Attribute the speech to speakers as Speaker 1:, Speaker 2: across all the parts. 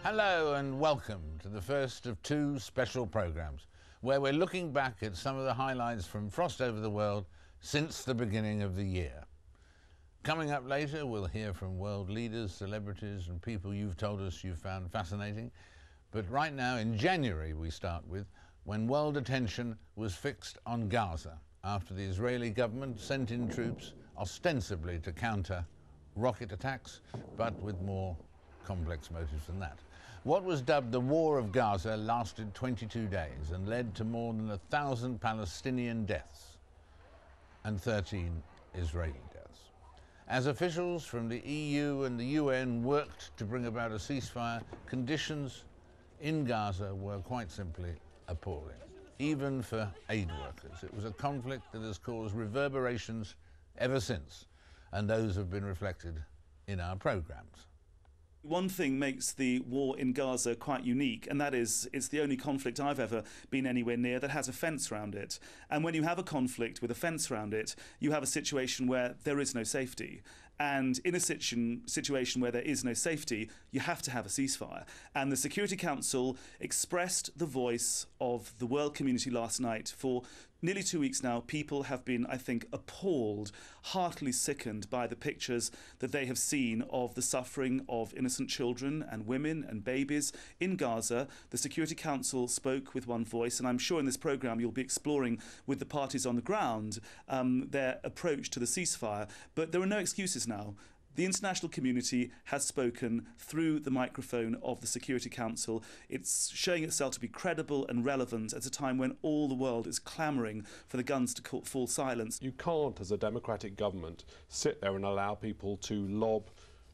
Speaker 1: Hello and welcome to the first of two special programmes where we're looking back at some of the highlights from Frost Over the World since the beginning of the year. Coming up later, we'll hear from world leaders, celebrities and people you've told us you found fascinating. But right now, in January, we start with when world attention was fixed on Gaza after the Israeli government sent in troops ostensibly to counter rocket attacks, but with more complex motives than that. What was dubbed the War of Gaza lasted 22 days and led to more than 1,000 Palestinian deaths and 13 Israeli deaths. As officials from the EU and the UN worked to bring about a ceasefire, conditions in Gaza were quite simply appalling, even for aid workers. It was a conflict that has caused reverberations ever since, and those have been reflected in our programmes.
Speaker 2: One thing makes the war in Gaza quite unique, and that is it's the only conflict I've ever been anywhere near that has a fence around it. And when you have a conflict with a fence around it, you have a situation where there is no safety. And in a situation where there is no safety, you have to have a ceasefire. And the Security Council expressed the voice of the world community last night. For nearly 2 weeks now, people have been, I think, appalled, heartily sickened by the pictures that they have seen of the suffering of innocent children and women and babies in Gaza. The Security Council spoke with one voice, and I'm sure in this programme you'll be exploring with the parties on the ground their approach to the ceasefire. But there are no excuses now. The international community has spoken through the microphone of the Security Council. It's showing itself to be credible and relevant at a time when all the world is clamouring for the guns to fall silence.
Speaker 3: You can't, as a democratic government, sit there and allow people to lob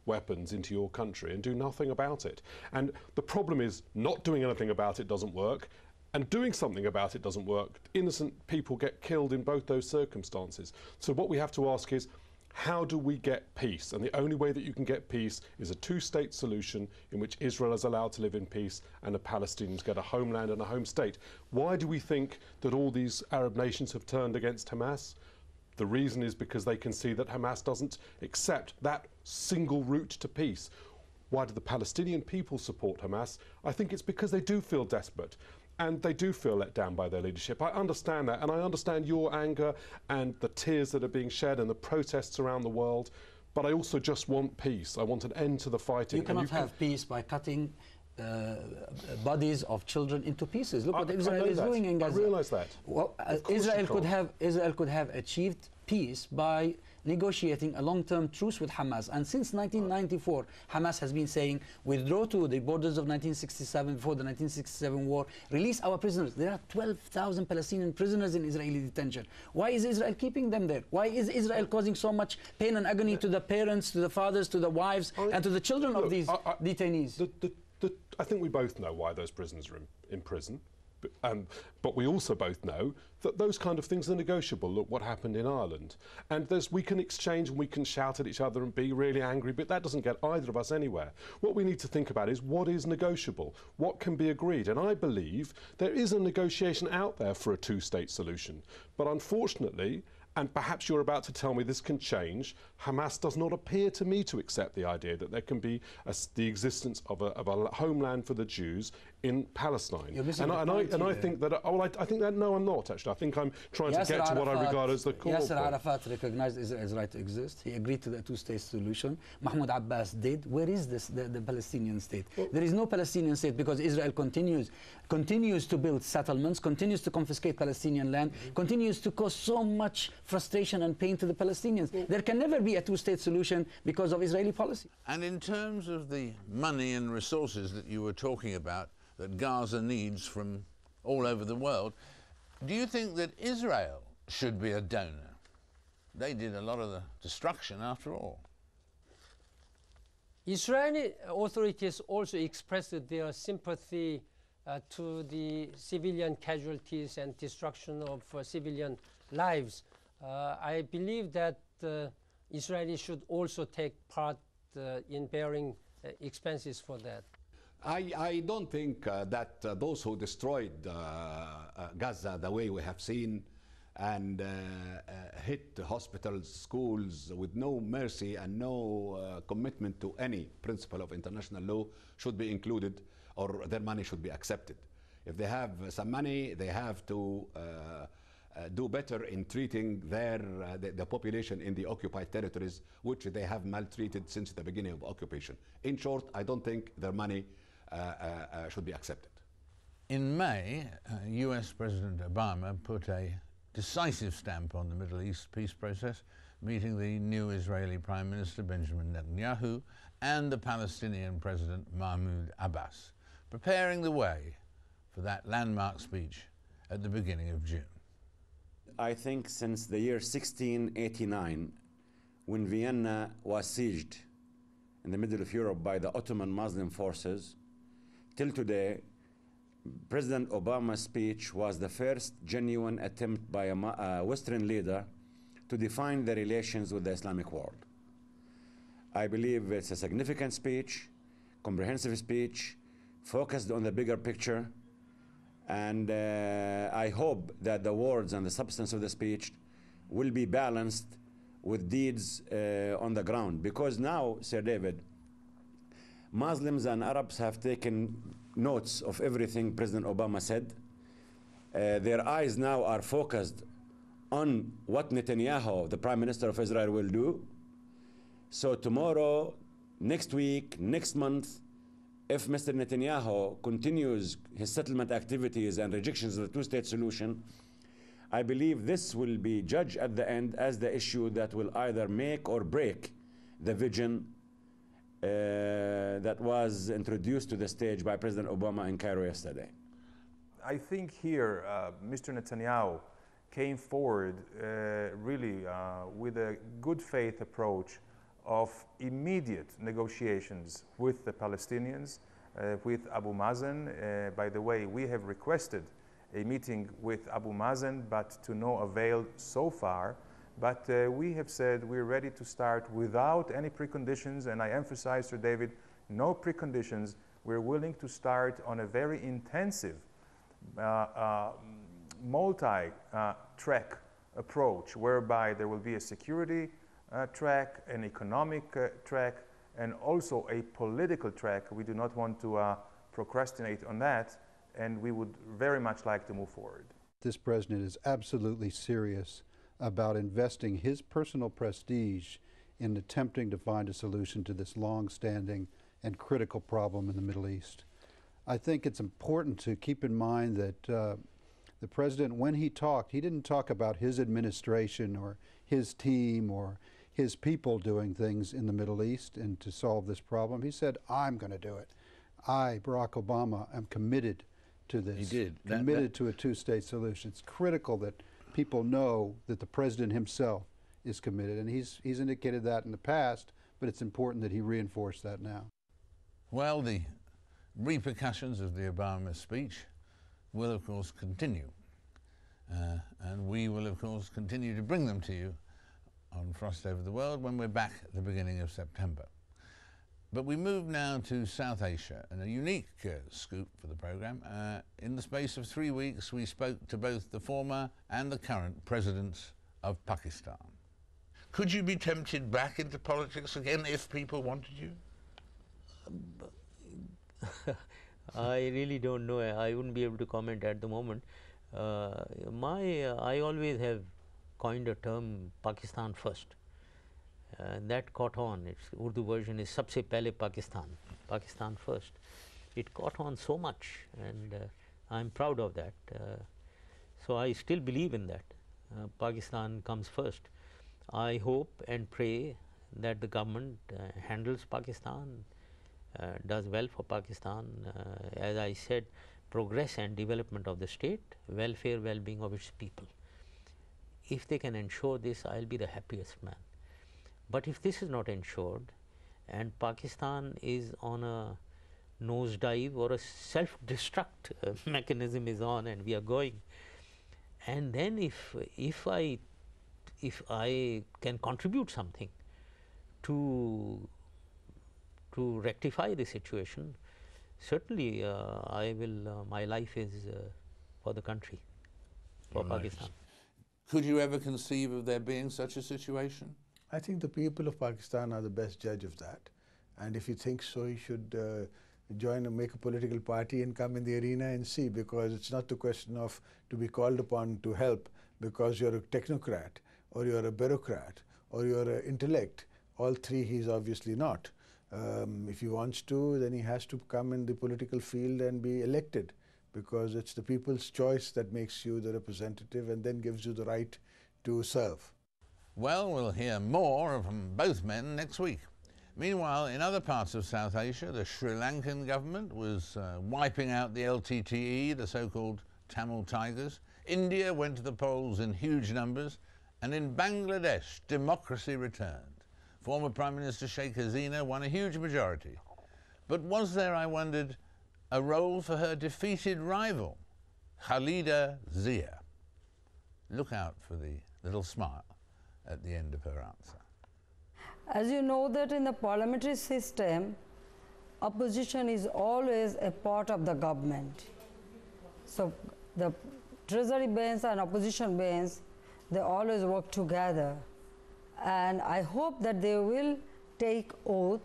Speaker 3: weapons into your country and do nothing about it. And the problem is not doing anything about it doesn't work, and doing something about it doesn't work. Innocent people get killed in both those circumstances. So what we have to ask is, how do we get peace? And the only way that you can get peace is a two-state solution in which Israel is allowed to live in peace and the Palestinians get a homeland and a home state. Why do we think that all these Arab nations have turned against Hamas? The reason is because they can see that Hamas doesn't accept that single route to peace. Why do the Palestinian people support Hamas? I think it's because they do feel desperate. And they do feel let down by their leadership. I understand that, and I understand your anger and the tears that are being shed and the protests around the world, but I also just want peace. I want an end to the fighting.
Speaker 4: You cannot have peace by cutting bodies of children into pieces. Look what Israel is doing in Gaza.
Speaker 3: I realise that.
Speaker 4: Well, Israel could have achieved peace by negotiating a long-term truce with Hamas. And since 1994, Hamas has been saying, withdraw to the borders of 1967, before the 1967 war, release our prisoners. There are 12,000 Palestinian prisoners in Israeli detention. Why is Israel keeping them there? Why is Israel causing so much pain and agony to the parents, to the fathers, to the wives, and to the children of these detainees?
Speaker 3: I think we both know why those prisoners are in prison. But we also both know that those kind of things are negotiable. Look what happened in Ireland. And we can exchange and we can shout at each other and be really angry, but that doesn't get either of us anywhere. What we need to think about is what is negotiable, what can be agreed. And I believe there is a negotiation out there for a two-state solution. But unfortunately, and perhaps you're about to tell me this can change, Hamas does not appear to me to accept the idea that there can be the existence of a homeland for the Jews in Palestine. And I think that, I think that, no, I'm not actually. I think I'm trying to get to what I regard as the core point.
Speaker 4: Yasser Arafat recognized Israel's right to exist. He agreed to the two-state solution. Mahmoud Abbas did. Where is the Palestinian state? Well, there is no Palestinian state because Israel continues to build settlements, continues to confiscate Palestinian land, continues to cause so much frustration and pain to the Palestinians. There can never be a two-state solution because of Israeli policy.
Speaker 1: And in terms of the money and resources that you were talking about that Gaza needs from all over the world, do you think that Israel should be a donor? They did a lot of the destruction after all.
Speaker 5: Israeli authorities also expressed their sympathy to the civilian casualties and destruction of civilian lives. I believe that Israelis should also take part in bearing expenses for that.
Speaker 6: I don't think that those who destroyed Gaza the way we have seen and hit hospitals, schools with no mercy and no commitment to any principle of international law should be included, or their money should be accepted. If they have some money, they have to do better in treating the population in the occupied territories, which they have maltreated since the beginning of occupation. In short, I don't think their money should be accepted.
Speaker 1: In May, US President Obama put a decisive stamp on the Middle East peace process, meeting the new Israeli Prime Minister Benjamin Netanyahu and the Palestinian President Mahmoud Abbas, preparing the way for that landmark speech at the beginning of June.
Speaker 7: I think since the year 1689, when Vienna was sieged in the middle of Europe by the Ottoman Muslim forces, till today, President Obama's speech was the first genuine attempt by a Western leader to define the relations with the Islamic world. I believe it's a significant speech, comprehensive speech, focused on the bigger picture, and I hope that the words and the substance of the speech will be balanced with deeds on the ground. Because now, Sir David, Muslims and Arabs have taken notes of everything President Obama said. Their eyes now are focused on what Netanyahu, the Prime Minister of Israel, will do. So tomorrow, next week, next month, if Mr. Netanyahu continues his settlement activities and rejections of the two-state solution, I believe this will be judged at the end as the issue that will either make or break the vision that was introduced to the stage by President Obama in Cairo yesterday.
Speaker 8: I think here Mr. Netanyahu came forward really with a good faith approach of immediate negotiations with the Palestinians, with Abu Mazen. By the way, we have requested a meeting with Abu Mazen, but to no avail so far. But we have said we're ready to start without any preconditions, and I emphasize, Sir David, no preconditions. We're willing to start on a very intensive, multi-track approach, whereby there will be a security track, an economic track, and also a political track. We do not want to procrastinate on that, and we would very much like to move forward.
Speaker 9: This president is absolutely serious about investing his personal prestige in attempting to find a solution to this long-standing and critical problem in the Middle East. I think it's important to keep in mind that the president, when he talked, he didn't talk about his administration or his team or his people doing things in the Middle East and to solve this problem. He said, I'm going to do it. I, Barack Obama, am committed to this.
Speaker 1: He did.
Speaker 9: Committed to a two-state solution. It's critical that people know that the president himself is committed, and he's indicated that in the past, but it's important that he reinforce that now.
Speaker 1: Well, the repercussions of the Obama speech will, of course, continue. And we will, of course, continue to bring them to you on Frost Over the World when we're back at the beginning of September. But we move now to South Asia, and a unique scoop for the programme. In the space of 3 weeks, we spoke to both the former and the current presidents of Pakistan. Could you be tempted back into politics again if people wanted you?
Speaker 10: I really don't know. I wouldn't be able to comment at the moment. I always have coined a term, Pakistan first. That caught on. Its Urdu version is Sabse Pehle Pakistan, Pakistan first. It caught on so much, and I'm proud of that. So I still believe in that. Pakistan comes first. I hope and pray that the government handles Pakistan, does well for Pakistan. As I said, progress and development of the state, welfare, well-being of its people. If they can ensure this, I'll be the happiest man. But if this is not ensured, and Pakistan is on a nosedive or a self-destruct mechanism is on, and we are going, and then if I can contribute something to rectify the situation, certainly I will. My life is for the country, for Pakistan.
Speaker 1: Could you ever conceive of there being such a situation?
Speaker 11: I think the people of Pakistan are the best judge of that. And if you think so, you should join and make a political party and come in the arena and see, because it's not the question of to be called upon to help because you're a technocrat or you're a bureaucrat or you're an intellect. All three he's obviously not. If he wants to, then he has to come in the political field and be elected, because it's the people's choice that makes you the representative and then gives you the right to serve.
Speaker 1: Well, we'll hear more from both men next week. Meanwhile, in other parts of South Asia, the Sri Lankan government was wiping out the LTTE, the so-called Tamil Tigers. India went to the polls in huge numbers. And in Bangladesh, democracy returned. Former Prime Minister Sheikh Hasina won a huge majority. But was there, I wondered, a role for her defeated rival, Khalida Zia? Look out for the little smile at the end of her answer.
Speaker 12: As you know that in the parliamentary system, opposition is always a part of the government. So the treasury bench and opposition bench, they always work together. And I hope that they will take oath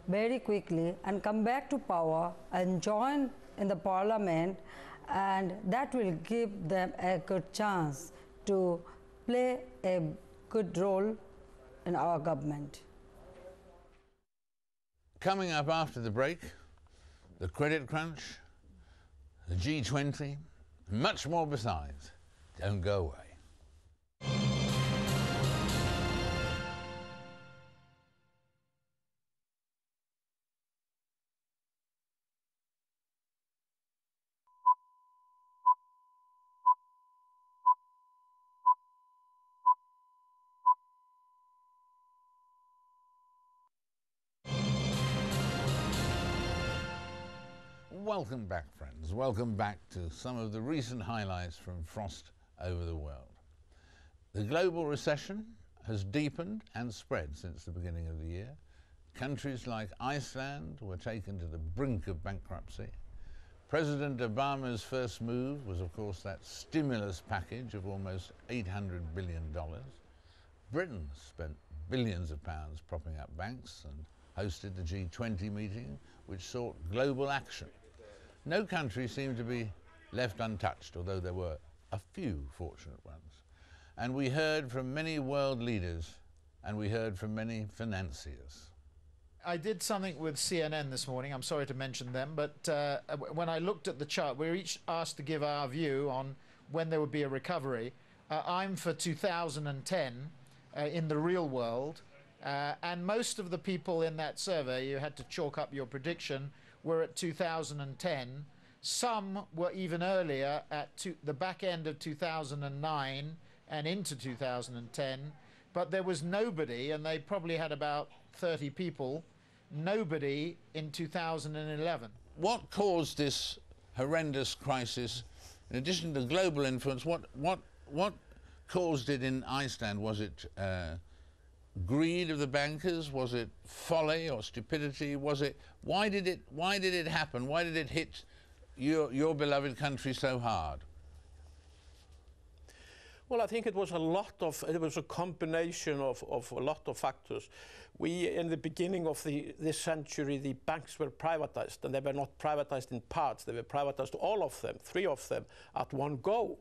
Speaker 12: very quickly and come back to power and join in the parliament, and that will give them a good chance to play a good role in our government.
Speaker 1: Coming up after the break, the credit crunch, the G20, much more besides. Don't go away. Welcome back, friends. Welcome back to some of the recent highlights from Frost over the world. The global recession has deepened and spread since the beginning of the year. Countries like Iceland were taken to the brink of bankruptcy. President Obama's first move was, of course, that stimulus package of almost $800 billion. Britain spent billions of pounds propping up banks and hosted the G20 meeting, which sought global action. No country seemed to be left untouched, although there were a few fortunate ones. And we heard from many world leaders, and we heard from many financiers.
Speaker 13: I did something with CNN this morning. I'm sorry to mention them, but when I looked at the chart, we were each asked to give our view on when there would be a recovery. I'm for 2010 in the real world, and most of the people in that survey, you had to chalk up your prediction, were at 2010. Some were even earlier at the back end of 2009 and into 2010, but there was nobody, and they probably had about 30 people, nobody in 2011.
Speaker 1: What caused this horrendous crisis? In addition to global influence, what caused it in Iceland? Was it greed of the bankers? Was it folly or stupidity? Was it why did it happen? Why did it hit your beloved country so hard?
Speaker 14: Well, I think it was a combination of a lot of factors. In the beginning of this century, the banks were privatized, and they were not privatized in parts. They were privatized, all of them, 3 of them, at one go.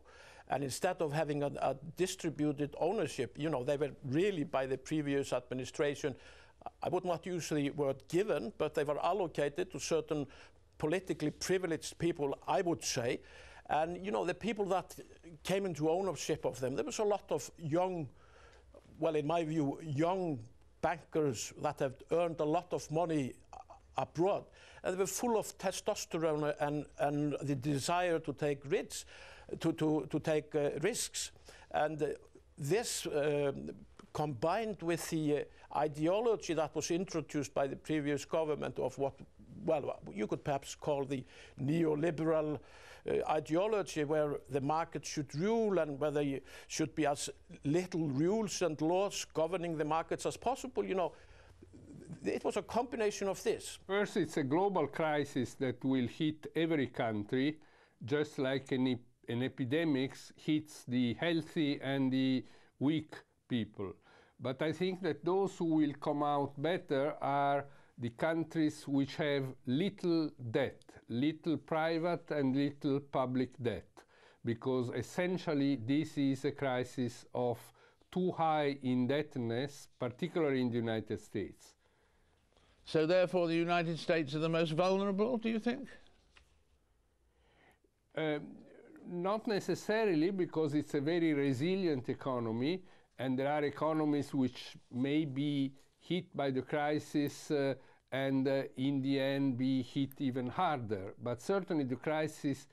Speaker 14: And instead of having a distributed ownership, you know, they were really, by the previous administration, I would not use the word given, but they were allocated to certain politically privileged people, I would say. And, you know, the people that came into ownership of them, there was a lot of young, well, in my view, young bankers that have earned a lot of money abroad. And they were full of testosterone and the desire to take risks. To take risks, and this combined with the ideology that was introduced by the previous government of what, well, you could perhaps call the neoliberal ideology, where the market should rule and where there should be as little rules and laws governing the markets as possible. You know, it was a combination of this.
Speaker 15: First, it's a global crisis that will hit every country, just like any an epidemic hits the healthy and the weak people. But I think that those who will come out better are the countries which have little debt, little private and little public debt, because essentially this is a crisis of too high indebtedness, particularly in the United States.
Speaker 1: So therefore the United States are the most vulnerable, do you think?
Speaker 15: Not necessarily, because it's a very resilient economy, and there are economies which may be hit by the crisis and in the end be hit even harder. But certainly the crisis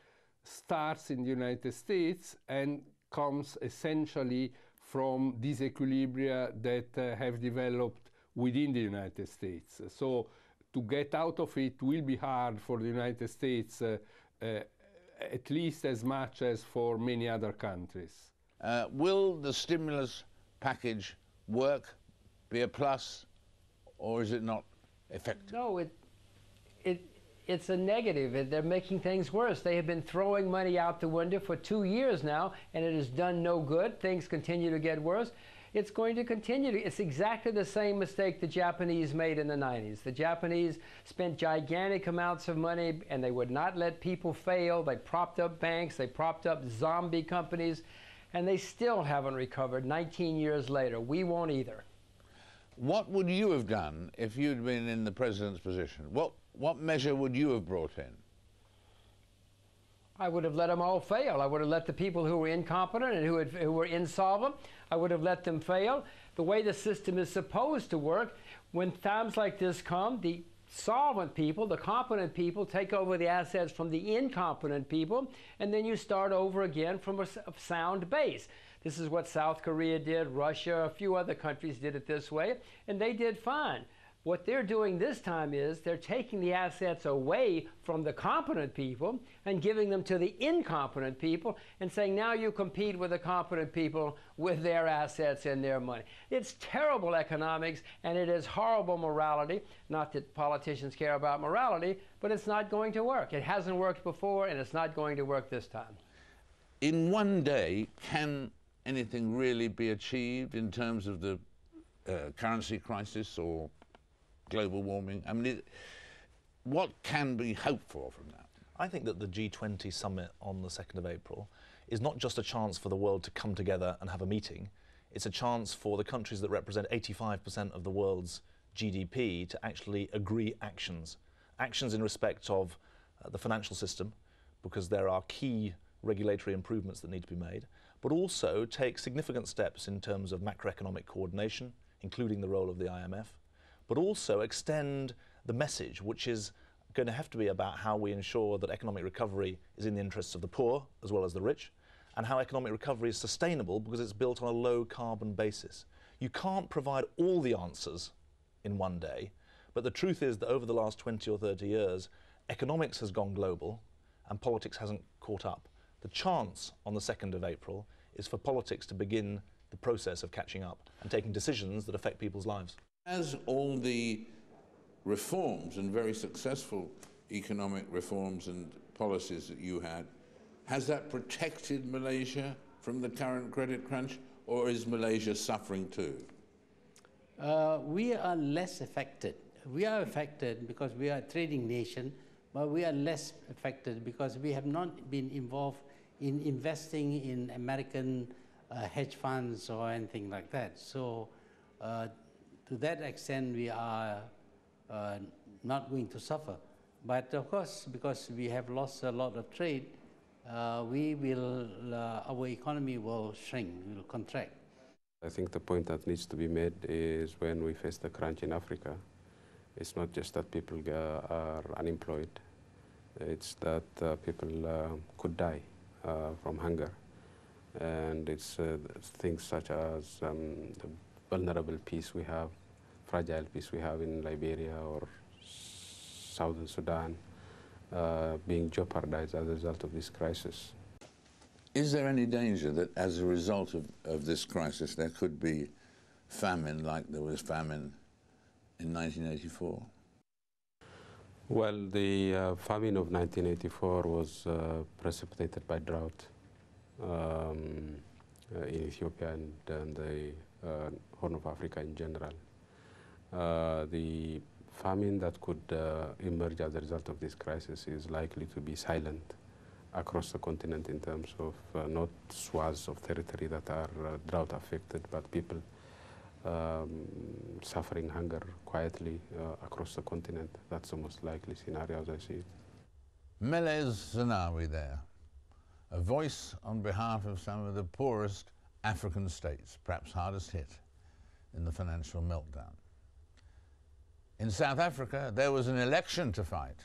Speaker 15: starts in the United States and comes essentially from disequilibria that have developed within the United States. So to get out of it will be hard for the United States, at least as much as for many other countries.
Speaker 1: Will the stimulus package work, be a plus, or is it not effective?
Speaker 5: No, it's a negative. They're making things worse. They have been throwing money out the window for 2 years now, and it has done no good. Things continue to get worse. It's going to continue. It's exactly the same mistake the Japanese made in the 90s. The Japanese spent gigantic amounts of money, and they would not let people fail. They propped up banks. They propped up zombie companies, and they still haven't recovered 19 years later. We won't either.
Speaker 1: What would you have done if you'd been in the president's position? What measure would you have brought in?
Speaker 5: I would have let them all fail. I would have let the people who were incompetent and who were insolvent, I would have let them fail. The way the system is supposed to work, when times like this come, the solvent people, the competent people, take over the assets from the incompetent people, and then you start over again from a sound base. This is what South Korea did, Russia, a few other countries did it this way, and they did fine. What they're doing this time is they're taking the assets away from the competent people and giving them to the incompetent people and saying, now you compete with the competent people with their assets and their money. It's terrible economics, and it is horrible morality. Not that politicians care about morality, but it's not going to work. It hasn't worked before, and it's not going to work this time.
Speaker 1: In one day, can anything really be achieved in terms of the currency crisis or global warming? I mean, what can be hoped for from that?
Speaker 16: I think that the G20 summit on the 2nd of April is not just a chance for the world to come together and have a meeting. It's a chance for the countries that represent 85% of the world's GDP to actually agree actions. Actions in respect of the financial system, because there are key regulatory improvements that need to be made, but also take significant steps in terms of macroeconomic coordination, including the role of the IMF, but also extend the message, which is going to have to be about how we ensure that economic recovery is in the interests of the poor as well as the rich, and how economic recovery is sustainable because it's built on a low carbon basis. You can't provide all the answers in one day, but the truth is that over the last 20 or 30 years, economics has gone global and politics hasn't caught up. The chance on the 2nd of April is for politics to begin the process of catching up and taking decisions that affect people's lives.
Speaker 1: As all the reforms and very successful economic reforms and policies that you had, has that protected Malaysia from the current credit crunch, or is Malaysia suffering too?
Speaker 17: We are less affected. We are affected because we are a trading nation, but we are less affected because we have not been involved in investing in American hedge funds or anything like that. So to that extent, we are not going to suffer. But of course, because we have lost a lot of trade, our economy will shrink, will contract.
Speaker 18: I think the point that needs to be made is when we face the crunch in Africa, it's not just that people are unemployed, it's that people could die from hunger. And it's things such as the vulnerable peace we have, fragile peace we have in Liberia or Southern Sudan being jeopardized as a result of this crisis.
Speaker 1: Is there any danger that as a result of this crisis there could be famine like there was famine in 1984?
Speaker 18: Well, the famine of 1984 was precipitated by drought. in Ethiopia and the Horn of Africa in general. The famine that could emerge as a result of this crisis is likely to be silent across the continent in terms of not swaths of territory that are drought affected, but people suffering hunger quietly across the continent. That's the most likely scenario as I see it.
Speaker 1: Meles Zenawi there, a voice on behalf of some of the poorest African states, perhaps hardest hit in the financial meltdown. In South Africa, there was an election to fight.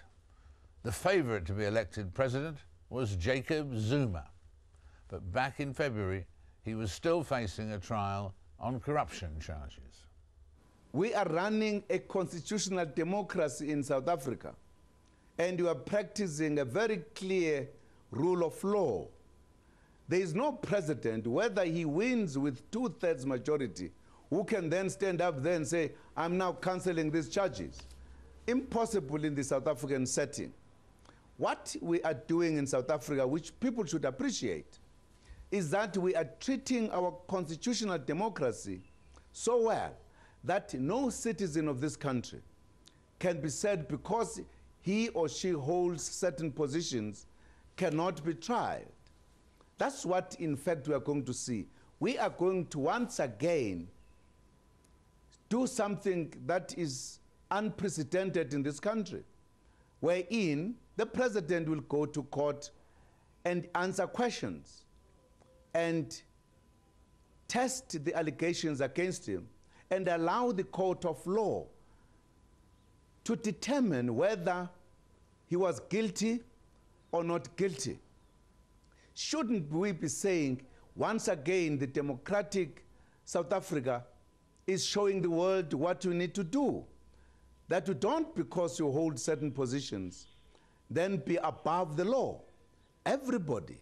Speaker 1: The favorite to be elected president was Jacob Zuma, but back in February, he was still facing a trial on corruption charges.
Speaker 19: We are running a constitutional democracy in South Africa, and you are practicing a very clear rule of law. There is no president, whether he wins with 2/3 majority, who can then stand up there and say, I'm now cancelling these charges. Impossible in the South African setting. What we are doing in South Africa, which people should appreciate, is that we are treating our constitutional democracy so well that no citizen of this country can be said because he or she holds certain positions cannot be tried. That's what, in fact, we are going to see. We are going to once again do something that is unprecedented in this country, wherein the president will go to court and answer questions and test the allegations against him and allow the court of law to determine whether he was guilty or not guilty. Shouldn't we be saying, once again, the democratic South Africa is showing the world what you need to do? That you don't, because you hold certain positions, then be above the law. Everybody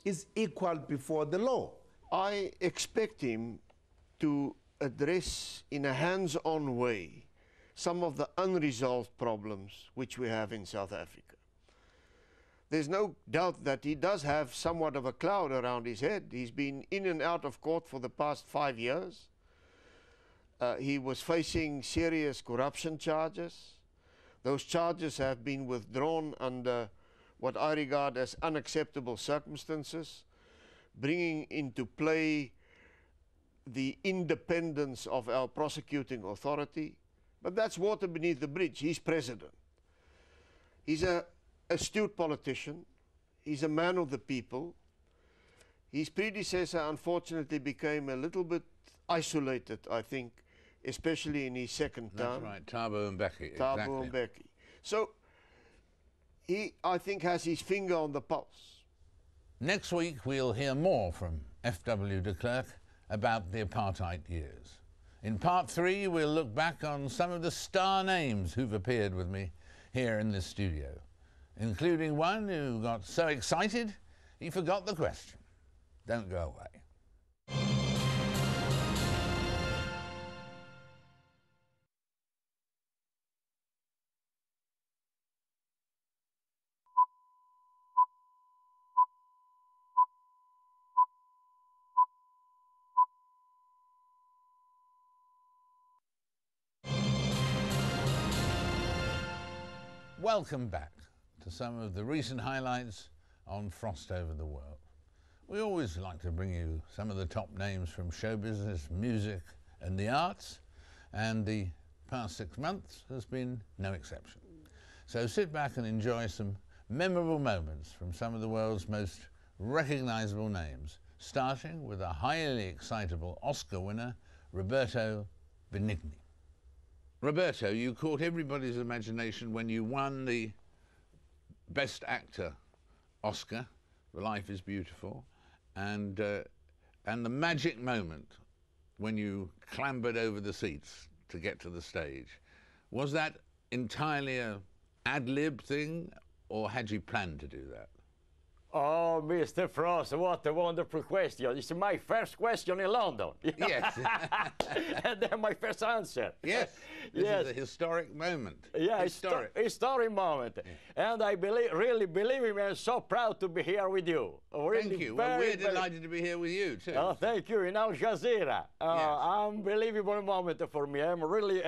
Speaker 19: is equal before the law.
Speaker 20: I expect him to address in a hands-on way some of the unresolved problems which we have in South Africa. There's no doubt that he does have somewhat of a cloud around his head. He's been in and out of court for the past 5 years. He was facing serious corruption charges. Those charges have been withdrawn under what I regard as unacceptable circumstances, bringing into play the independence of our prosecuting authority. But that's water beneath the bridge. He's president. He's an astute politician. He's a man of the people. His predecessor, unfortunately, became a little bit isolated, I think, especially in his second term.
Speaker 1: That's right, Thabo Mbeki.
Speaker 20: Thabo Mbeki. So he, I think, has his finger on the pulse.
Speaker 1: Next week, we'll hear more from F.W. de Klerk about the apartheid years. In part 3, we'll look back on some of the star names who've appeared with me here in this studio, including one who got so excited he forgot the question. Don't go away. Welcome back to some of the recent highlights on Frost Over the World. We always like to bring you some of the top names from show business, music and the arts, and the past 6 months has been no exception. So sit back and enjoy some memorable moments from some of the world's most recognizable names, starting with a highly excitable Oscar winner, Roberto Benigni. Roberto, you caught everybody's imagination when you won the Best Actor Oscar for Life is Beautiful, and the magic moment when you clambered over the seats to get to the stage. Was that entirely a ad-lib thing, or had you planned to do that?
Speaker 21: Oh, Mr. Frost, what a wonderful question. It's my first question in London.
Speaker 1: Yes.
Speaker 21: And then my first answer.
Speaker 1: Yes. This
Speaker 21: Yes.
Speaker 1: is a historic moment.
Speaker 21: Yeah,
Speaker 1: Historic.
Speaker 21: historic moment. And I really believe me, I'm so proud to be here with you. Really
Speaker 1: Thank you. Well, we're delighted to be here with you, too.
Speaker 21: Oh, thank you. In Al Jazeera. Unbelievable moment for me. I'm really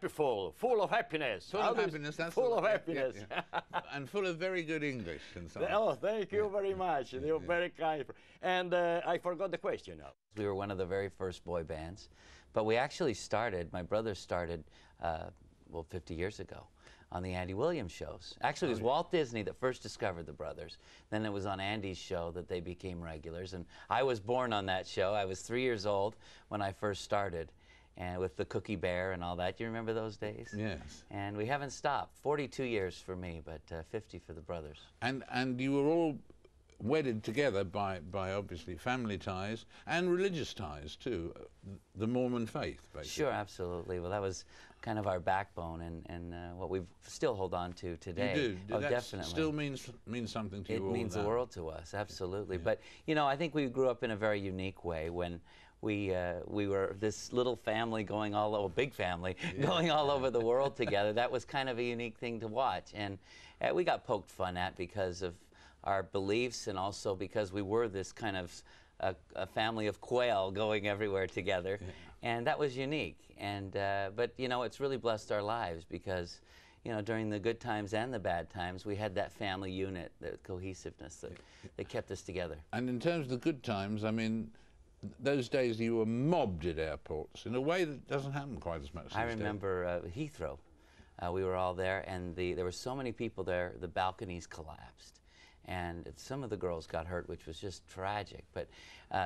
Speaker 21: full of happiness.
Speaker 1: Full of happiness, that's
Speaker 21: full
Speaker 1: the
Speaker 21: of
Speaker 1: word.
Speaker 21: happiness.
Speaker 1: Yeah, yeah. And full of very good English and so on.
Speaker 21: Oh, thank you very much. You're very kind. And I forgot the question now.
Speaker 22: We were one of the very first boy bands, but we actually started, my brother started, 50 years ago on the Andy Williams shows. Actually, it was Walt Disney that first discovered the brothers. Then it was on Andy's show that they became regulars, and I was born on that show. I was 3 years old when I first started, and with the Cookie Bear and all that. Do you remember those days?
Speaker 1: Yes.
Speaker 22: And we haven't stopped. 42 years for me, but 50 for the brothers.
Speaker 1: And you were all wedded together by obviously family ties and religious ties too, the Mormon faith, basically.
Speaker 22: Sure, absolutely. Well, that was kind of our backbone and what we still hold on to today.
Speaker 1: You do?
Speaker 22: Oh,
Speaker 1: that
Speaker 22: definitely.
Speaker 1: Still means something to you all?
Speaker 22: It means the
Speaker 1: now?
Speaker 22: world to us, absolutely. But, you know, I think we grew up in a very unique way when we were this little family going all over, big family, going all over the world together. That was kind of a unique thing to watch. And we got poked fun at because of our beliefs and also because we were this kind of a family of quail going everywhere together. And that was unique. And but, you know, it's really blessed our lives because, you know, during the good times and the bad times, we had that family unit, the cohesiveness that kept us together.
Speaker 1: And in terms of the good times, I mean, those days you were mobbed at airports in a way that doesn't happen quite as much these days.
Speaker 22: I remember Heathrow. We were all there, and there were so many people there, the balconies collapsed. And some of the girls got hurt, which was just tragic. But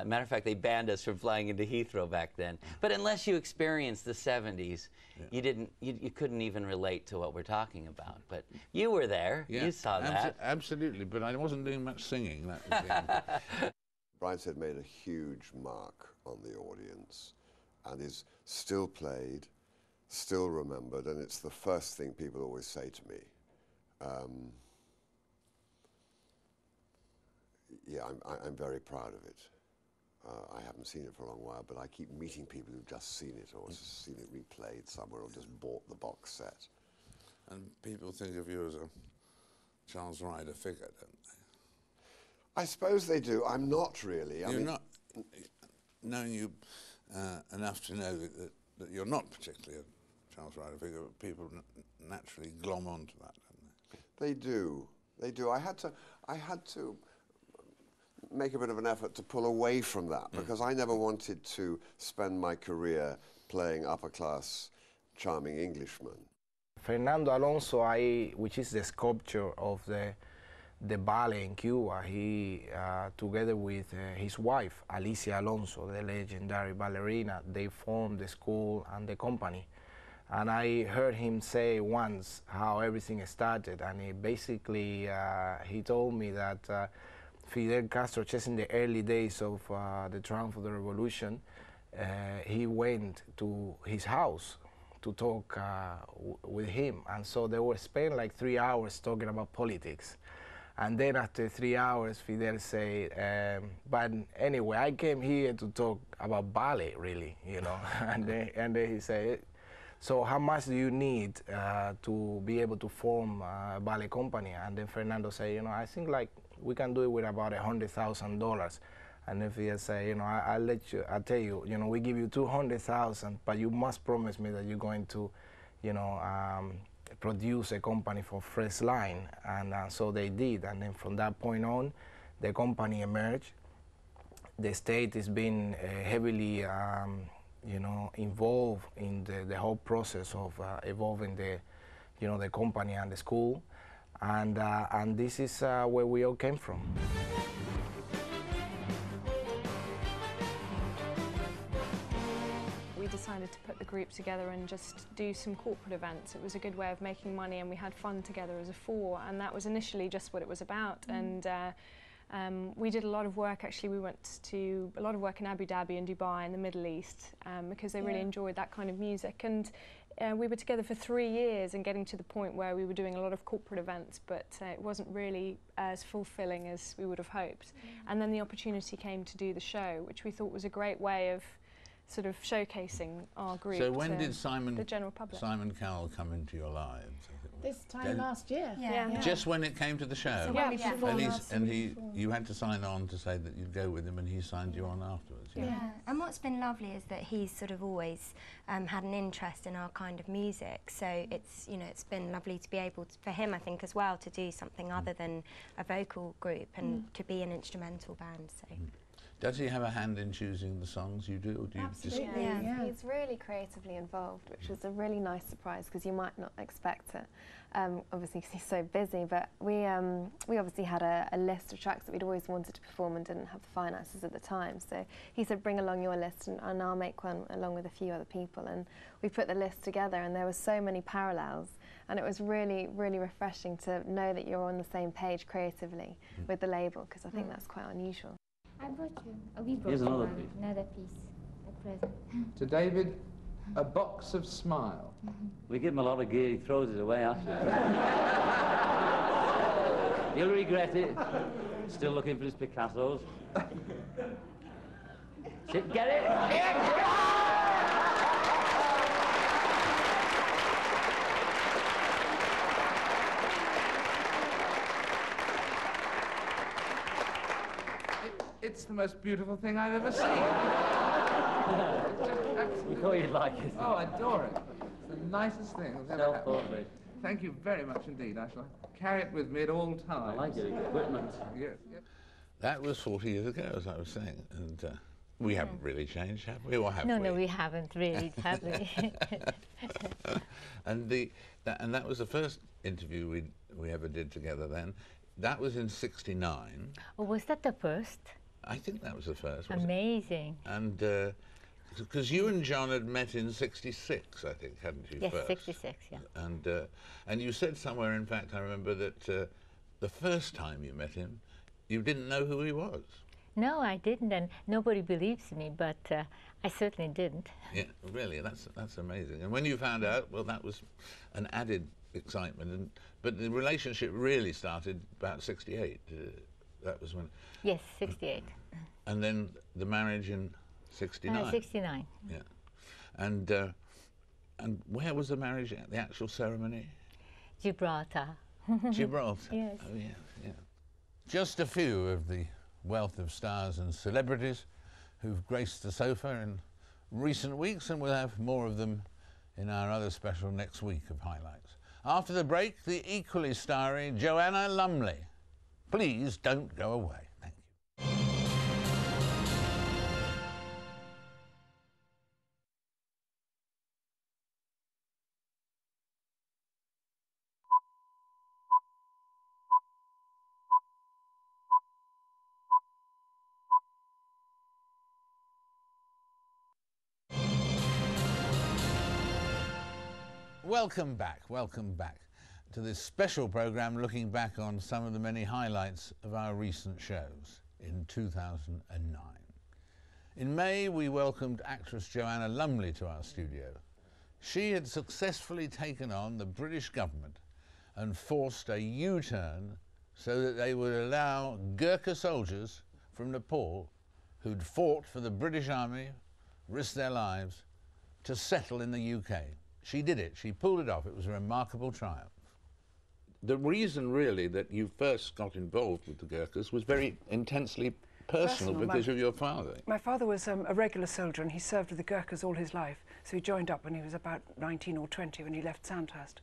Speaker 22: matter of fact, they banned us from flying into Heathrow back then. But unless you experienced the 70s, you couldn't even relate to what we're talking about. But you were there, you saw that.
Speaker 1: Absolutely, but I wasn't doing much singing. That was the
Speaker 23: Brideshead made a huge mark on the audience and is still played, still remembered, and it's the first thing people always say to me. Yeah, I'm very proud of it. I haven't seen it for a long while, but I keep meeting people who've just seen it or seen it replayed somewhere or just bought the box set.
Speaker 1: And people think of you as a Charles Ryder figure, don't they?
Speaker 23: I suppose they do. I'm not really.
Speaker 1: You're not, knowing you enough to know that you're not particularly a Charles Ryder figure, but people naturally glom onto that, don't they?
Speaker 23: They do. They do. I had to make a bit of an effort to pull away from that because I never wanted to spend my career playing upper-class, charming Englishmen.
Speaker 24: Fernando Alonso, which is the sculpture of the ballet in Cuba, he, together with his wife, Alicia Alonso, the legendary ballerina, they formed the school and the company. And I heard him say once how everything started, and he basically, he told me that Fidel Castro, just in the early days of the triumph of the revolution, he went to his house to talk with him. And so they were spending like 3 hours talking about politics. And then after 3 hours, Fidel said, but anyway, I came here to talk about ballet, really, you know. and then he said, so how much do you need to be able to form a ballet company? And then Fernando said, you know, I think like we can do it with about $100,000. And if he say, you know, I'll tell you, you know, we give you $200,000, but you must promise me that you're going to, you know, produce a company for Fresh Line. And so they did. And then from that point on, the company emerged. The state has been heavily, you know, involved in the whole process of evolving the, you know, the company and the school. And this is where we all came from.
Speaker 25: We decided to put the group together and just do some corporate events. It was a good way of making money, and we had fun together as a four, and that was initially just what it was about. And we did a lot of work, actually. We went to a lot of work in Abu Dhabi and Dubai and the Middle East because they really enjoyed that kind of music. And we were together for 3 years and getting to the point where we were doing a lot of corporate events, but it wasn't really as fulfilling as we would have hoped. And then the opportunity came to do the show, which we thought was a great way of sort of showcasing our group
Speaker 1: So when
Speaker 25: to
Speaker 1: did
Speaker 25: the general public.
Speaker 1: Simon Cowell come into your lives?
Speaker 2: This time last year.
Speaker 1: Just when it came to the show?
Speaker 2: So when we performed
Speaker 1: you had to sign on to say that you'd go with him, and he signed you on afterwards.
Speaker 3: Yeah, and what's been lovely is that he's sort of always had an interest in our kind of music. So it's, you know, it's been lovely to be able to, for him, I think, as well, to do something other than a vocal group and to be an instrumental band. So.
Speaker 1: Does he have a hand in choosing the songs you do? Or do you
Speaker 4: Absolutely,
Speaker 1: just
Speaker 4: He's really creatively involved, which was a really nice surprise because you might not expect it. Obviously, because he's so busy, but we obviously had a list of tracks that we'd always wanted to perform and didn't have the finances at the time. So he said, bring along your list and I'll make one along with a few other people. And we put the list together and there were so many parallels. And it was really, really refreshing to know that you're on the same page creatively with the label, because I think that's quite unusual.
Speaker 6: I brought you. We brought
Speaker 7: Here's
Speaker 6: you
Speaker 7: another
Speaker 6: one,
Speaker 7: piece.
Speaker 6: another piece, a present.
Speaker 7: To David, a box of smile.
Speaker 26: We give him a lot of gear, he throws it away after. He'll regret it. Still looking for his Picassos. Get it?
Speaker 7: It's the most beautiful thing I've ever seen.
Speaker 26: We thought you'd like it.
Speaker 7: Oh, I adore it. It's the nicest thing that's ever happened.
Speaker 26: Self-portrait.
Speaker 7: Thank you very much indeed. I shall carry it with me at all times.
Speaker 26: I like your equipment.
Speaker 7: Yes, yes.
Speaker 1: That was 40 years ago, as I was saying, and we haven't really changed, have we? Or have we?
Speaker 6: No, we haven't really, have we?
Speaker 1: And that was the first interview we ever did together then. That was in '69.
Speaker 6: Oh, was that the first?
Speaker 1: I think that was the first.
Speaker 6: Amazing.
Speaker 1: And because you and John had met in '66, I think, hadn't you?
Speaker 6: Yes,
Speaker 1: first?
Speaker 6: '66, yeah.
Speaker 1: And you said somewhere, in fact, I remember that the first time you met him, you didn't know who he was.
Speaker 6: No, I didn't, and nobody believes me, but I certainly didn't.
Speaker 1: Yeah, really, that's amazing. And when you found out, well, that was an added excitement. But the relationship really started about '68. That was when.
Speaker 6: Yes, '68.
Speaker 1: And then the marriage in '69.
Speaker 6: '69.
Speaker 1: Yeah. And where was the marriage at? The actual ceremony?
Speaker 6: Gibraltar.
Speaker 1: Gibraltar.
Speaker 6: Yes.
Speaker 1: Oh yeah, yeah. Just a few of the wealth of stars and celebrities who've graced the sofa in recent weeks, and we'll have more of them in our other special next week of highlights. After the break, the equally starry Joanna Lumley. Please don't go away. Thank you. Welcome back to this special programme looking back on some of the many highlights of our recent shows in 2009. In May, we welcomed actress Joanna Lumley to our studio. She had successfully taken on the British government and forced a U-turn so that they would allow Gurkha soldiers from Nepal who'd fought for the British Army, risked their lives, to settle in the UK. She did it. She pulled it off. It was a remarkable triumph. The reason, really, that you first got involved with the Gurkhas was very intensely personal because of your father.
Speaker 27: My father was a regular soldier, and he served with the Gurkhas all his life. So he joined up when he was about 19 or 20 when he left Sandhurst.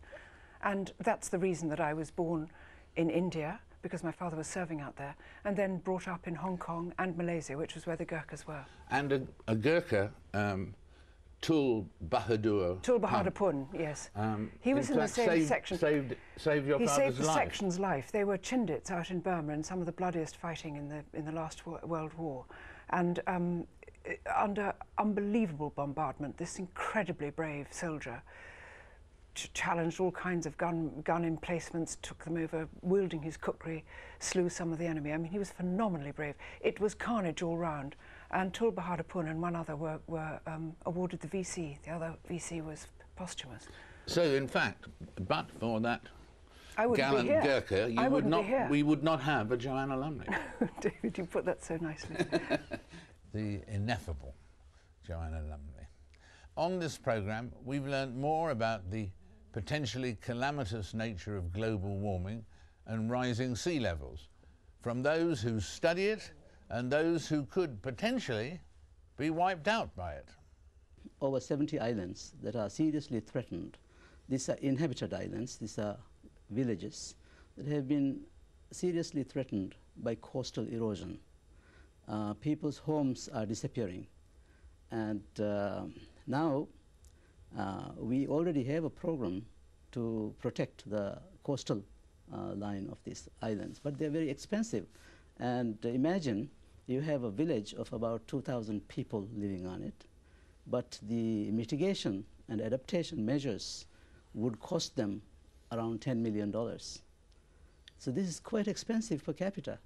Speaker 27: And that's the reason that I was born in India, because my father was serving out there, and then brought up in Hong Kong and Malaysia, which was where the Gurkhas were.
Speaker 1: And a Gurkha, Tul Bahadur
Speaker 27: Pun, yes. He was in the same section.
Speaker 1: Saved your father's life.
Speaker 27: He saved the section's life. They were Chindits out in Burma in some of the bloodiest fighting in the last World War. And under unbelievable bombardment, this incredibly brave soldier challenged all kinds of gun emplacements, took them over, wielding his kukri, slew some of the enemy. I mean, he was phenomenally brave. It was carnage all round. And Tul Bahadur Pun and one other were awarded the VC. The other VC was posthumous.
Speaker 1: So, in fact, but for that
Speaker 27: I wouldn't
Speaker 1: gallant
Speaker 27: be here.
Speaker 1: Gurkha,
Speaker 27: I wouldn't be here.
Speaker 1: we would not have a Joanna Lumley.
Speaker 27: David, you put that so nicely.
Speaker 1: The ineffable Joanna Lumley. On this programme, we've learnt more about the potentially calamitous nature of global warming and rising sea levels from those who study it and those who could potentially be wiped out by it.
Speaker 8: Over 70 islands that are seriously threatened. These are inhabited islands, these are villages that have been seriously threatened by coastal erosion. People's homes are disappearing, and now we already have a program to protect the coastal line of these islands, but they're very expensive. And imagine you have a village of about 2,000 people living on it, but the mitigation and adaptation measures would cost them around $10 million. So this is quite expensive per capita.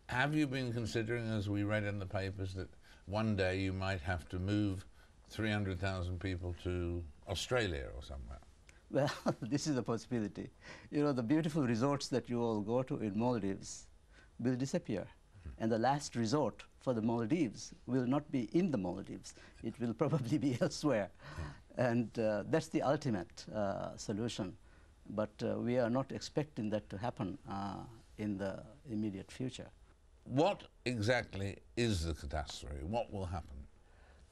Speaker 1: Have you been considering, as we read in the papers, that one day you might have to move 300,000 people to Australia or somewhere?
Speaker 8: Well, this is a possibility. You know, the beautiful resorts that you all go to in Maldives will disappear. And the last resort for the Maldives will not be in the Maldives. It will probably be elsewhere. And that's the ultimate solution. But we are not expecting that to happen in the immediate future.
Speaker 1: What exactly is the catastrophe? What will happen?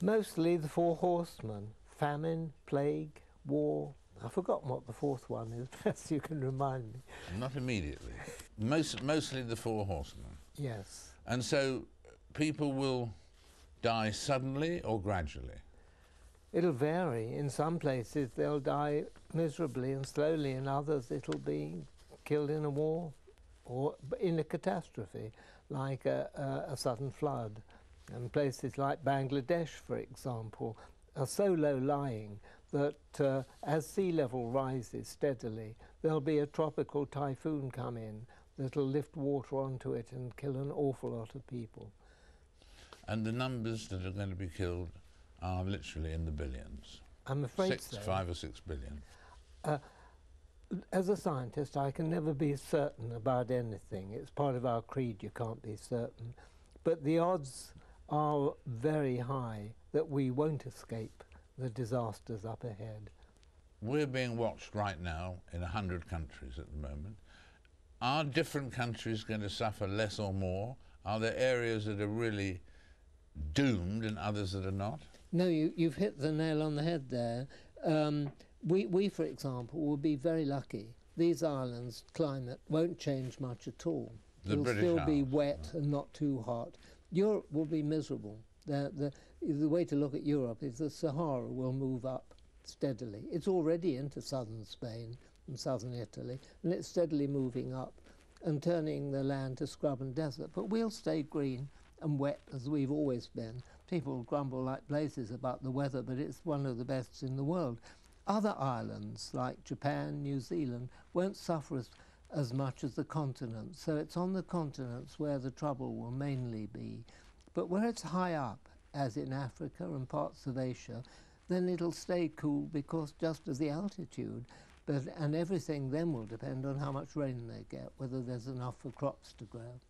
Speaker 9: Mostly the four horsemen: famine, plague, war. I've forgotten what the fourth one is. Perhaps you can remind me.
Speaker 1: Not immediately. Mostly the four horsemen.
Speaker 9: Yes.
Speaker 1: And so people will die suddenly or gradually?
Speaker 9: It'll vary. In some places they'll die miserably and slowly, in others it'll be killed in a war or in a catastrophe, like a sudden flood. And places like Bangladesh, for example, are so low-lying that as sea level rises steadily, there'll be a tropical typhoon come in that'll lift water onto it and kill an awful lot of people.
Speaker 1: And the numbers that are going to be killed are literally in the billions?
Speaker 9: I'm afraid so.
Speaker 1: 5 or 6 billion?
Speaker 9: As a scientist, I can never be certain about anything. It's part of our creed, you can't be certain. But the odds are very high that we won't escape the disasters up ahead.
Speaker 1: We're being watched right now in 100 countries at the moment. Are different countries going to suffer less or more? Are there areas that are really doomed and others that are not?
Speaker 9: No, you've hit the nail on the head there. We, for example, will be very lucky. These islands' climate won't change much at all. It'll still be wet and not too hot. Europe will be miserable. The way to look at Europe is the Sahara will move up steadily. It's already into southern Spain and southern Italy, and it's steadily moving up and turning the land to scrub and desert. But we'll stay green and wet as we've always been. People grumble like blazes about the weather, but it's one of the best in the world. Other islands, like Japan, New Zealand, won't suffer as much as the continents. So it's on the continents where the trouble will mainly be. But where it's high up, as in Africa and parts of Asia, then it'll stay cool because just of the altitude. And everything then will depend on how much rain they get, whether there's enough for crops to grow.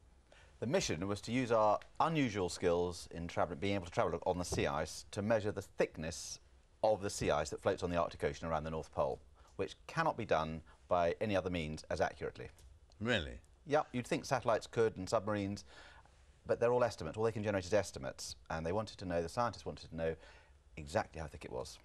Speaker 10: The mission was to use our unusual skills in being able to travel on the sea ice to measure the thickness of the sea ice that floats on the Arctic Ocean around the North Pole, which cannot be done by any other means as accurately.
Speaker 1: Really?
Speaker 10: Yeah, you'd think satellites could and submarines, but they're all estimates. All they can generate is estimates, and they wanted to know, the scientists wanted to know exactly how thick it was.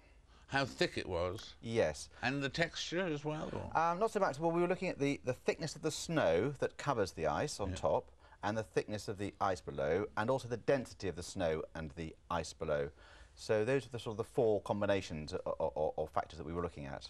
Speaker 1: How thick it was?
Speaker 10: Yes.
Speaker 1: And the texture as well?
Speaker 10: Not so much. Well, we were looking at the thickness of the snow that covers the ice on top, and the thickness of the ice below, and also the density of the snow and the ice below. So those are the sort of the four combinations or factors that we were looking at.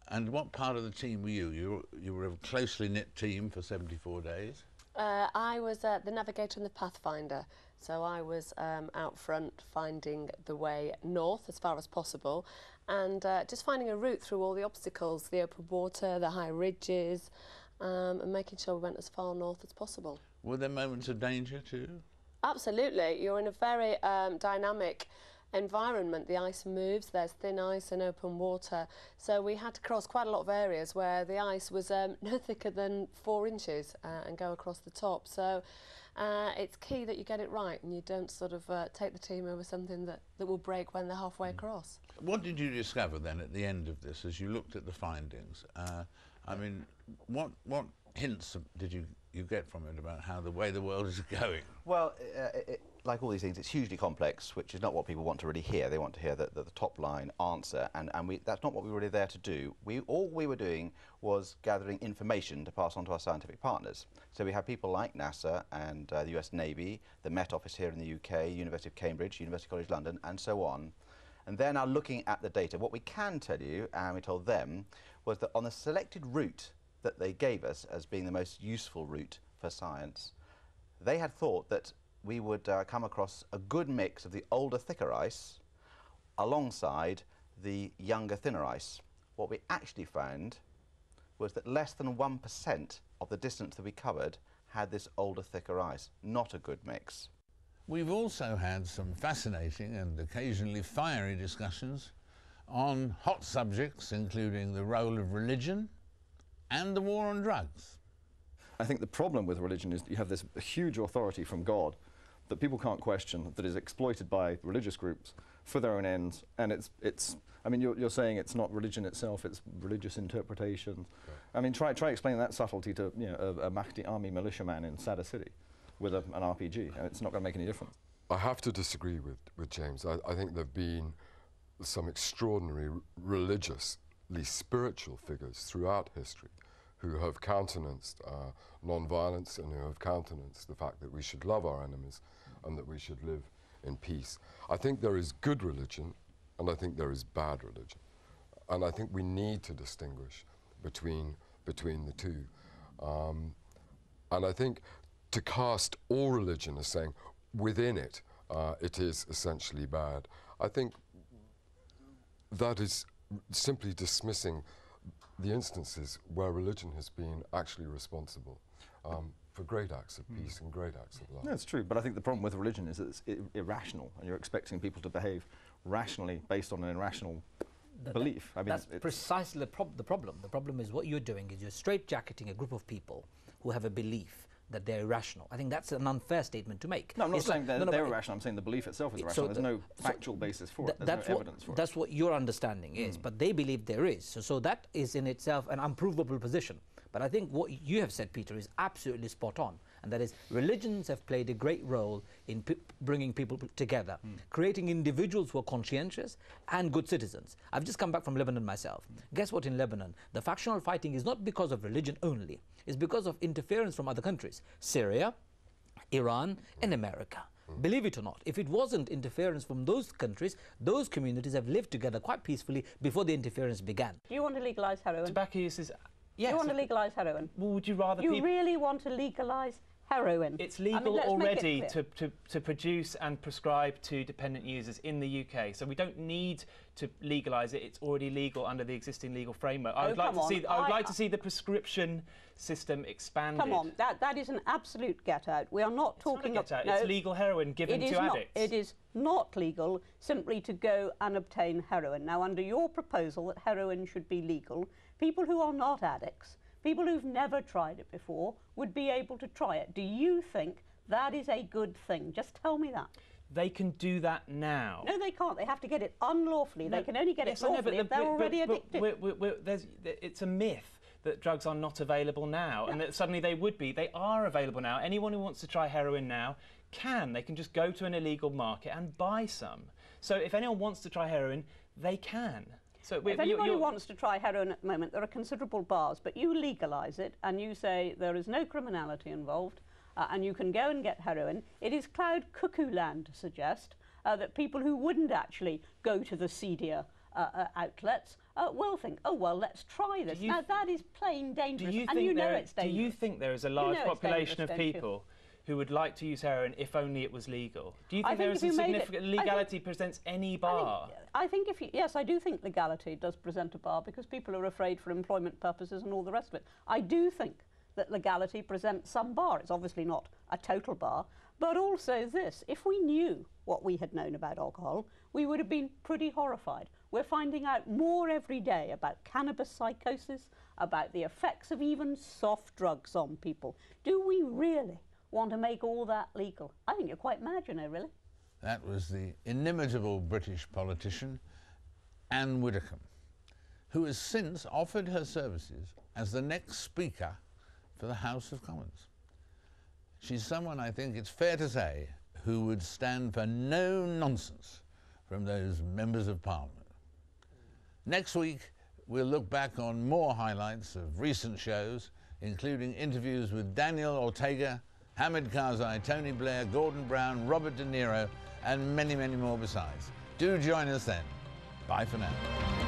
Speaker 1: And what part of the team were you? You were a closely knit team for 74 days?
Speaker 11: I was the navigator and the pathfinder. So I was out front finding the way north as far as possible, and just finding a route through all the obstacles, the open water, the high ridges, and making sure we went as far north as possible.
Speaker 1: Were there moments of danger too?
Speaker 11: Absolutely. You're in a very dynamic environment. The ice moves, there's thin ice and open water, so we had to cross quite a lot of areas where the ice was no thicker than 4 inches and go across the top. So it's key that you get it right and you don't sort of take the team over something that will break when they're halfway across.
Speaker 1: What did you discover then at the end of this as you looked at the findings? I mean, what hints did you get from it about how the way the world is going?
Speaker 10: Well, like all these things, it's hugely complex, which is not what people want to really hear. They want to hear the top line answer, and that's not what we were really there to do. All we were doing was gathering information to pass on to our scientific partners. So we have people like NASA and the US Navy, the Met Office here in the UK, University of Cambridge, University College London, and so on. And they're now looking at the data. What we can tell you, and we told them, was that on the selected route that they gave us as being the most useful route for science, they had thought that we would come across a good mix of the older, thicker ice alongside the younger, thinner ice. What we actually found was that less than 1% of the distance that we covered had this older, thicker ice. Not a good mix.
Speaker 1: We've also had some fascinating and occasionally fiery discussions on hot subjects, including the role of religion and the war on drugs.
Speaker 5: I think the problem with religion is you have this huge authority from God that people can't question, that is exploited by religious groups for their own ends, and it's I mean, you're saying it's not religion itself, it's religious interpretation. Right. I mean, try explaining that subtlety to, you know, a Mahdi army militiaman in Sadr City with an RPG, and it's not going to make any difference.
Speaker 12: I have to disagree with James. I think there have been some extraordinary religiously spiritual figures throughout history who have countenanced non-violence and who have countenanced the fact that we should love our enemies and that we should live in peace. I think there is good religion and I think there is bad religion. And I think we need to distinguish between the two. And I think to cast all religion as saying within it, it is essentially bad, I think that is simply dismissing the instances where religion has been actually responsible for great acts of peace and great acts of love.
Speaker 5: That's true, but I think the problem with religion is that it's irrational, and you're expecting people to behave rationally based on an irrational belief. I mean,
Speaker 13: that's precisely the problem. The problem is what you're doing is you're straitjacketing a group of people who have a belief that they're irrational. I think that's an unfair statement to make.
Speaker 5: No, I'm not saying they're irrational, I'm saying the belief itself is irrational. There's no factual basis for it, there's no evidence for it.
Speaker 13: That's what your understanding is, but they believe there is. So that is in itself an unprovable position. But I think what you have said, Peter, is absolutely spot on, and that is religions have played a great role in bringing people together, creating individuals who are conscientious and good citizens. I've just come back from Lebanon myself. Guess what, in Lebanon, the factional fighting is not because of religion only, it's because of interference from other countries, Syria, Iran, and America. Believe it or not, if it wasn't interference from those countries, those communities have lived together quite peacefully before the interference began.
Speaker 14: Do you want to legalise heroin?
Speaker 15: Tobacco use is... Yes.
Speaker 14: You want to legalise heroin?
Speaker 15: Well, would you rather
Speaker 14: You really want to legalise heroin?
Speaker 15: It's legal already to produce and prescribe to dependent users in the UK, so we don't need to legalise it. It's already legal under the existing legal framework. I would like to see the prescription system expanded.
Speaker 14: Come on, that is an absolute get out. We are not talking
Speaker 15: about it's legal heroin given to addicts.
Speaker 14: It is not legal simply to go and obtain heroin. Now, under your proposal that heroin should be legal, people who are not addicts, people who've never tried it before, would be able to try it. Do you think that is a good thing? Just tell me that.
Speaker 15: They can do that now.
Speaker 14: No, they can't. They have to get it unlawfully. No, they can only get it lawfully if they're already addicted.
Speaker 15: It's a myth that drugs are not available now, and that suddenly they would be. They are available now. Anyone who wants to try heroin now can. They can just go to an illegal market and buy some. So if anyone wants to try heroin, they can. So
Speaker 14: if anybody wants to try heroin at the moment, there are considerable bars, but you legalise it and you say there is no criminality involved and you can go and get heroin. It is cloud cuckoo land to suggest that people who wouldn't actually go to the seedier outlets will think, oh, well, let's try this. Now, that is plain dangerous, and you know it's dangerous.
Speaker 15: Do you think there is a large population of people who would like to use heroin if only it was legal? Do you think there is a significant legality presents any bar?
Speaker 14: I think yes, I do think legality does present a bar because people are afraid for employment purposes and all the rest of it. I do think that legality presents some bar. It's obviously not a total bar, But also this, if we knew what we had known about alcohol, we would have been pretty horrified. We're finding out more every day about cannabis psychosis, about the effects of even soft drugs on people. Do we really want to make all that legal? I think you're quite mad, you know, really.
Speaker 1: That was the inimitable British politician, Anne Widdecombe, who has since offered her services as the next Speaker for the House of Commons. She's someone, I think it's fair to say, who would stand for no nonsense from those members of Parliament. Next week, we'll look back on more highlights of recent shows, including interviews with Daniel Ortega, Hamid Karzai, Tony Blair, Gordon Brown, Robert De Niro, and many, many more besides. Do join us then. Bye for now.